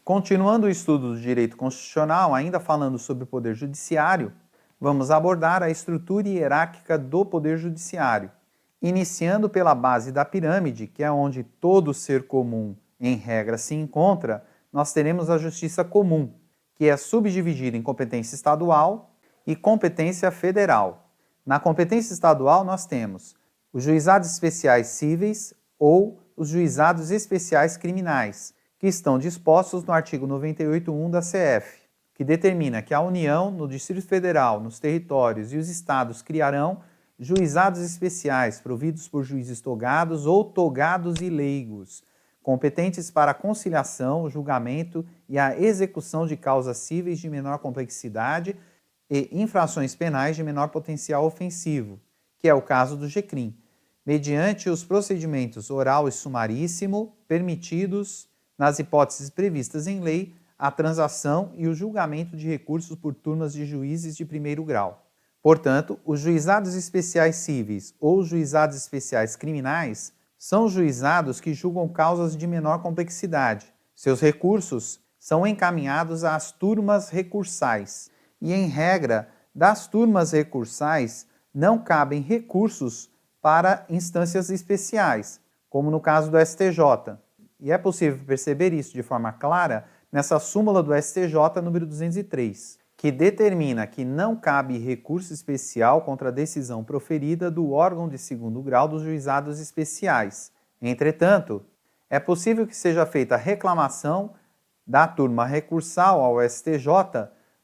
Continuando o estudo do direito constitucional, ainda falando sobre o Poder Judiciário, vamos abordar a estrutura hierárquica do Poder Judiciário, iniciando pela base da pirâmide, que é onde todo ser comum, em regra, se encontra. Nós teremos a Justiça Comum, que é subdividida em competência estadual e competência federal. Na competência estadual, nós temos os juizados especiais cíveis ou os juizados especiais criminais, que estão dispostos no artigo 98.1 da CF, que determina que a União, no Distrito Federal, nos territórios e os estados criarão juizados especiais providos por juízes togados ou togados e leigos, competentes para a conciliação, julgamento e a execução de causas cíveis de menor complexidade e infrações penais de menor potencial ofensivo, que é o caso do GCRIM, mediante os procedimentos oral e sumaríssimo permitidos, nas hipóteses previstas em lei, a transação e o julgamento de recursos por turmas de juízes de primeiro grau. Portanto, os juizados especiais cíveis ou juizados especiais criminais são juizados que julgam causas de menor complexidade. Seus recursos são encaminhados às turmas recursais e, em regra, das turmas recursais não cabem recursos para instâncias especiais, como no caso do STJ. E é possível perceber isso de forma clara nessa súmula do STJ número 203, que determina que não cabe recurso especial contra a decisão proferida do órgão de segundo grau dos juizados especiais. Entretanto, é possível que seja feita reclamação da turma recursal ao STJ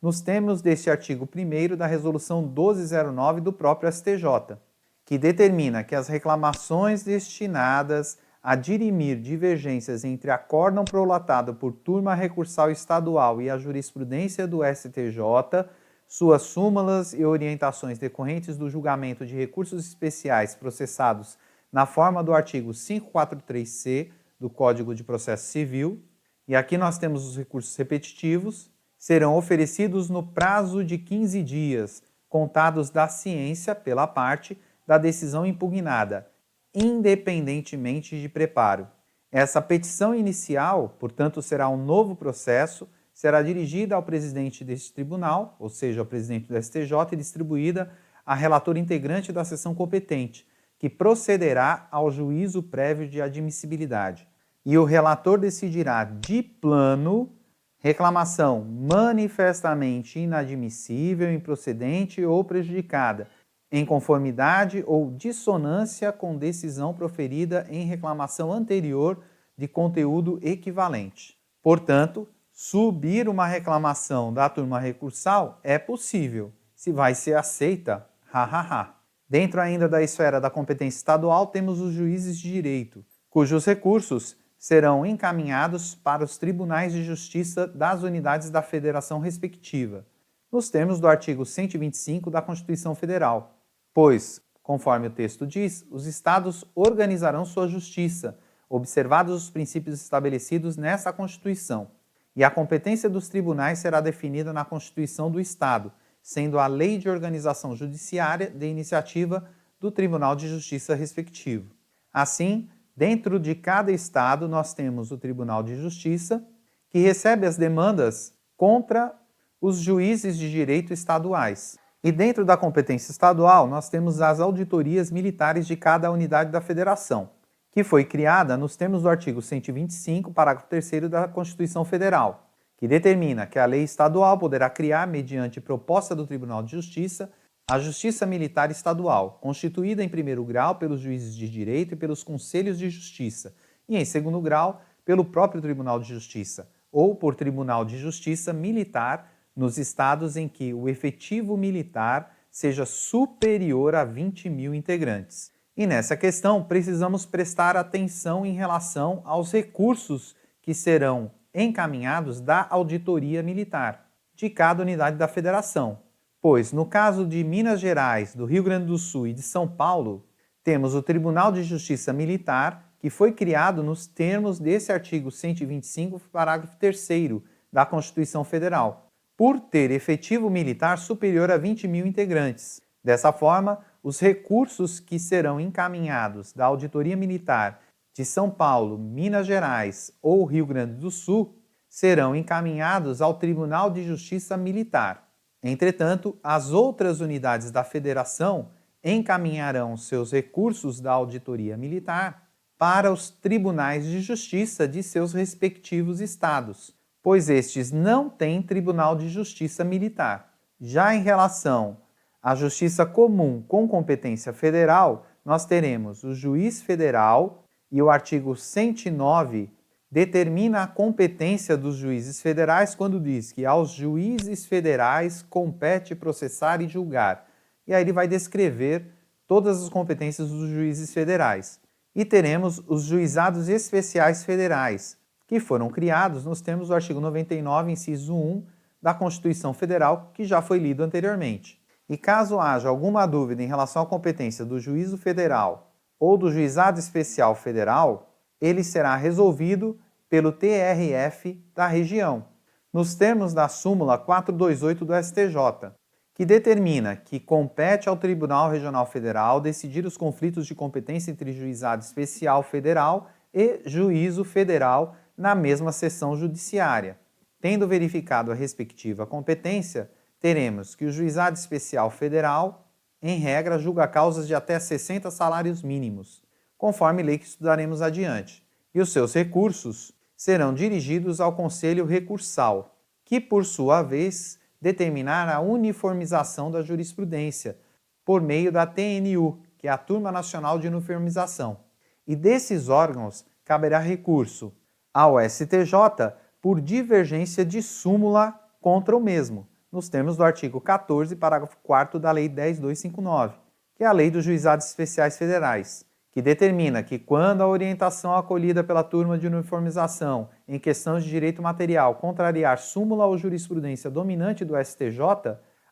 nos termos deste artigo 1º da Resolução 1209 do próprio STJ, que determina que as reclamações destinadas a dirimir divergências entre acórdão prolatado por turma recursal estadual e a jurisprudência do STJ, suas súmulas e orientações decorrentes do julgamento de recursos especiais processados na forma do artigo 543-C do Código de Processo Civil, e aqui nós temos os recursos repetitivos, serão oferecidos no prazo de 15 dias, contados da ciência pela parte da decisão impugnada, independentemente de preparo. Essa petição inicial, portanto, será um novo processo, será dirigida ao presidente deste tribunal, ou seja, ao presidente do STJ, e distribuída a relator integrante da seção competente, que procederá ao juízo prévio de admissibilidade. E o relator decidirá de plano reclamação manifestamente inadmissível, improcedente ou prejudicada, em conformidade ou dissonância com decisão proferida em reclamação anterior de conteúdo equivalente. Portanto, subir uma reclamação da turma recursal é possível. Se vai ser aceita, hahaha. Dentro ainda da esfera da competência estadual, temos os juízes de direito, cujos recursos serão encaminhados para os tribunais de justiça das unidades da federação respectiva, nos termos do artigo 125 da Constituição Federal. Pois, conforme o texto diz, os estados organizarão sua justiça, observados os princípios estabelecidos nessa Constituição, e a competência dos tribunais será definida na Constituição do Estado, sendo a lei de organização judiciária de iniciativa do Tribunal de Justiça respectivo. Assim, dentro de cada estado, nós temos o Tribunal de Justiça, que recebe as demandas contra os juízes de direito estaduais. E dentro da competência estadual, nós temos as auditorias militares de cada unidade da federação, que foi criada nos termos do artigo 125, parágrafo 3º da Constituição Federal, que determina que a lei estadual poderá criar, mediante proposta do Tribunal de Justiça, a Justiça Militar Estadual, constituída em primeiro grau pelos juízes de direito e pelos conselhos de justiça, e em segundo grau pelo próprio Tribunal de Justiça, ou por Tribunal de Justiça Militar, nos estados em que o efetivo militar seja superior a 20 mil integrantes. E nessa questão, precisamos prestar atenção em relação aos recursos que serão encaminhados da auditoria militar de cada unidade da federação. Pois, no caso de Minas Gerais, do Rio Grande do Sul e de São Paulo, temos o Tribunal de Justiça Militar, que foi criado nos termos desse artigo 125, parágrafo 3º da Constituição Federal, por ter efetivo militar superior a 20 mil integrantes. Dessa forma, os recursos que serão encaminhados da Auditoria Militar de São Paulo, Minas Gerais ou Rio Grande do Sul serão encaminhados ao Tribunal de Justiça Militar. Entretanto, as outras unidades da Federação encaminharão seus recursos da Auditoria Militar para os tribunais de justiça de seus respectivos estados, pois estes não têm Tribunal de Justiça Militar. Já em relação à Justiça Comum com competência federal, nós teremos o juiz federal e o artigo 109 determina a competência dos juízes federais quando diz que aos juízes federais compete processar e julgar. E aí ele vai descrever todas as competências dos juízes federais. E teremos os juizados especiais federais, que foram criados nos termos do artigo 99, inciso 1 da Constituição Federal, que já foi lido anteriormente. E caso haja alguma dúvida em relação à competência do juízo federal ou do juizado especial federal, ele será resolvido pelo TRF da região, nos termos da súmula 428 do STJ, que determina que compete ao Tribunal Regional Federal decidir os conflitos de competência entre juizado especial federal e juízo federal na mesma sessão judiciária. Tendo verificado a respectiva competência, teremos que o juizado especial federal, em regra, julga causas de até 60 salários mínimos, conforme lei que estudaremos adiante, e os seus recursos serão dirigidos ao Conselho Recursal, que, por sua vez, determinar a uniformização da jurisprudência por meio da TNU, que é a Turma Nacional de Uniformização. E desses órgãos caberá recurso ao STJ por divergência de súmula contra o mesmo, nos termos do artigo 14, parágrafo 4º da Lei 10.259, que é a Lei dos Juizados Especiais Federais, que determina que quando a orientação acolhida pela turma de uniformização em questões de direito material contrariar súmula ou jurisprudência dominante do STJ,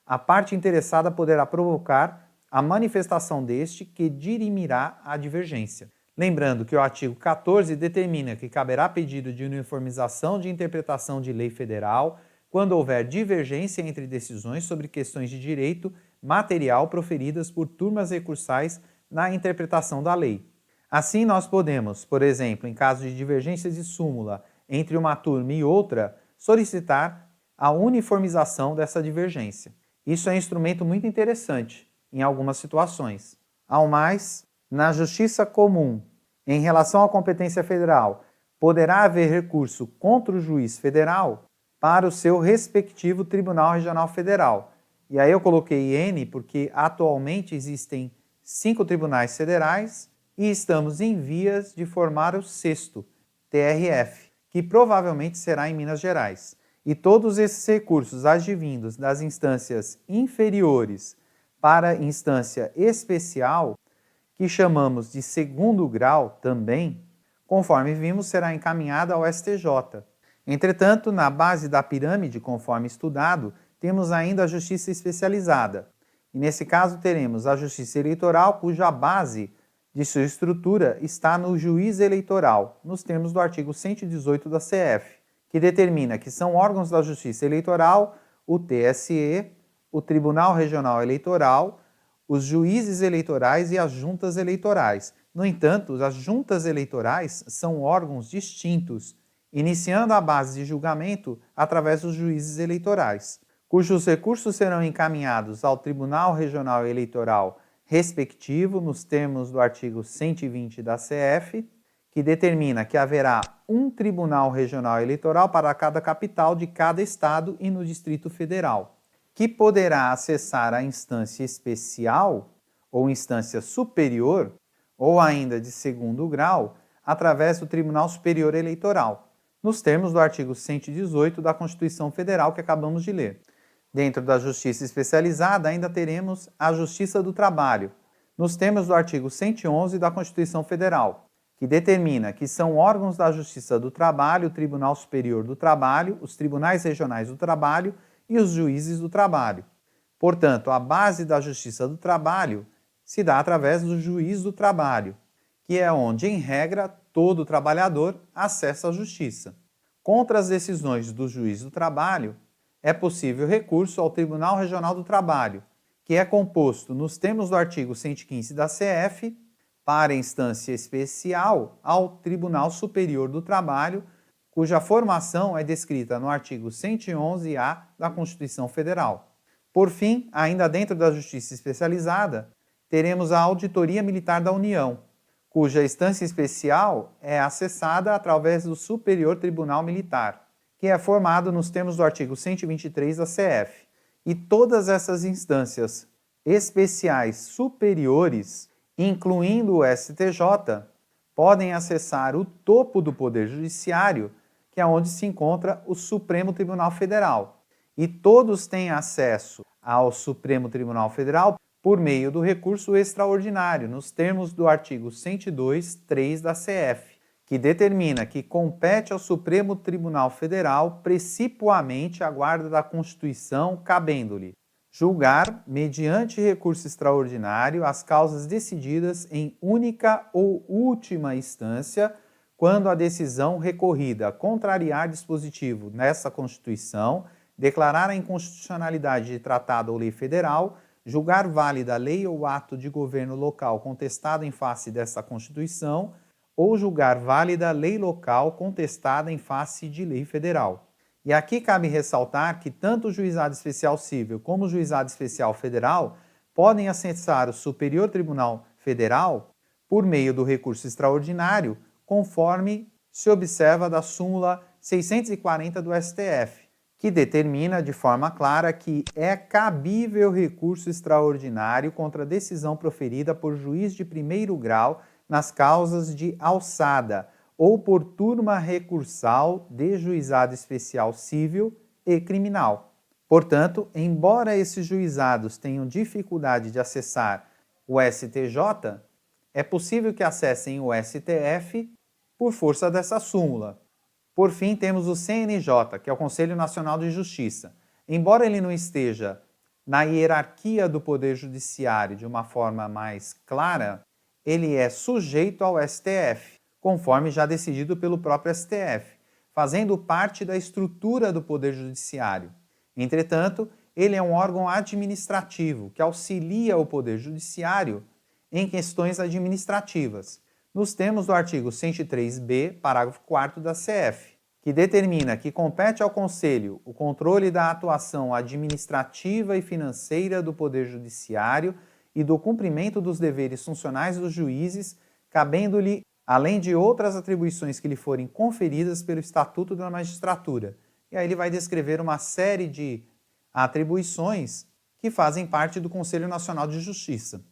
a parte interessada poderá provocar a manifestação deste que dirimirá a divergência. Lembrando que o artigo 14 determina que caberá pedido de uniformização de interpretação de lei federal quando houver divergência entre decisões sobre questões de direito material proferidas por turmas recursais na interpretação da lei. Assim, nós podemos, por exemplo, em caso de divergência de súmula entre uma turma e outra, solicitar a uniformização dessa divergência. Isso é um instrumento muito interessante em algumas situações. Ao mais, na Justiça Comum, em relação à competência federal, poderá haver recurso contra o juiz federal para o seu respectivo Tribunal Regional Federal. E aí eu coloquei N porque atualmente existem 5 tribunais federais e estamos em vias de formar o 6º, TRF, que provavelmente será em Minas Gerais. E todos esses recursos advindos das instâncias inferiores para a instância especial, que chamamos de segundo grau também, conforme vimos, será encaminhada ao STJ. Entretanto, na base da pirâmide, conforme estudado, temos ainda a justiça especializada. E nesse caso teremos a justiça eleitoral, cuja base de sua estrutura está no juiz eleitoral, nos termos do artigo 118 da CF, que determina que são órgãos da justiça eleitoral o TSE, o Tribunal Regional Eleitoral, os juízes eleitorais e as juntas eleitorais. No entanto, as juntas eleitorais são órgãos distintos, iniciando a base de julgamento através dos juízes eleitorais, cujos recursos serão encaminhados ao Tribunal Regional Eleitoral respectivo, nos termos do artigo 120 da CF, que determina que haverá um Tribunal Regional Eleitoral para cada capital de cada estado e no Distrito Federal, que poderá acessar a instância especial ou instância superior, ou ainda de segundo grau, através do Tribunal Superior Eleitoral, nos termos do artigo 118 da Constituição Federal que acabamos de ler. Dentro da Justiça Especializada, ainda teremos a Justiça do Trabalho, nos termos do artigo 111 da Constituição Federal, que determina que são órgãos da Justiça do Trabalho, o Tribunal Superior do Trabalho, os Tribunais Regionais do Trabalho e os Juízes do Trabalho. Portanto, a base da Justiça do Trabalho se dá através do Juiz do Trabalho, que é onde, em regra, todo trabalhador acessa a justiça. Contra as decisões do Juiz do Trabalho, é possível recurso ao Tribunal Regional do Trabalho, que é composto, nos termos do artigo 115 da CF, para instância especial ao Tribunal Superior do Trabalho, cuja formação é descrita no artigo 111-A da Constituição Federal. Por fim, ainda dentro da Justiça Especializada, teremos a Auditoria Militar da União, cuja instância especial é acessada através do Superior Tribunal Militar, que é formado nos termos do artigo 123 da CF. E todas essas instâncias especiais superiores, incluindo o STJ, podem acessar o topo do Poder Judiciário, que é onde se encontra o Supremo Tribunal Federal. E todos têm acesso ao Supremo Tribunal Federal por meio do recurso extraordinário, nos termos do artigo 102.3 da CF, que determina que compete ao Supremo Tribunal Federal precipuamente a guarda da Constituição, cabendo-lhe julgar, mediante recurso extraordinário, as causas decididas em única ou última instância, quando a decisão recorrida contrariar dispositivo nessa Constituição, declarar a inconstitucionalidade de tratado ou lei federal, julgar válida lei ou ato de governo local contestado em face dessa Constituição, ou julgar válida lei local contestada em face de lei federal. E aqui cabe ressaltar que tanto o Juizado Especial Civil como o Juizado Especial Federal podem acessar o Superior Tribunal Federal por meio do recurso extraordinário, conforme se observa da súmula 640 do STF, que determina de forma clara que é cabível recurso extraordinário contra a decisão proferida por juiz de primeiro grau nas causas de alçada, ou por turma recursal de juizado especial civil e criminal. Portanto, embora esses juizados tenham dificuldade de acessar o STJ, é possível que acessem o STF por força dessa súmula. Por fim, temos o CNJ, que é o Conselho Nacional de Justiça. Embora ele não esteja na hierarquia do Poder Judiciário de uma forma mais clara, ele é sujeito ao STF, conforme já decidido pelo próprio STF, fazendo parte da estrutura do Poder Judiciário. Entretanto, ele é um órgão administrativo que auxilia o Poder Judiciário em questões administrativas, nos termos do artigo 103b, parágrafo 4º da CF, que determina que compete ao Conselho o controle da atuação administrativa e financeira do Poder Judiciário e do cumprimento dos deveres funcionais dos juízes, cabendo-lhe além de outras atribuições que lhe forem conferidas pelo Estatuto da Magistratura. E aí ele vai descrever uma série de atribuições que fazem parte do Conselho Nacional de Justiça.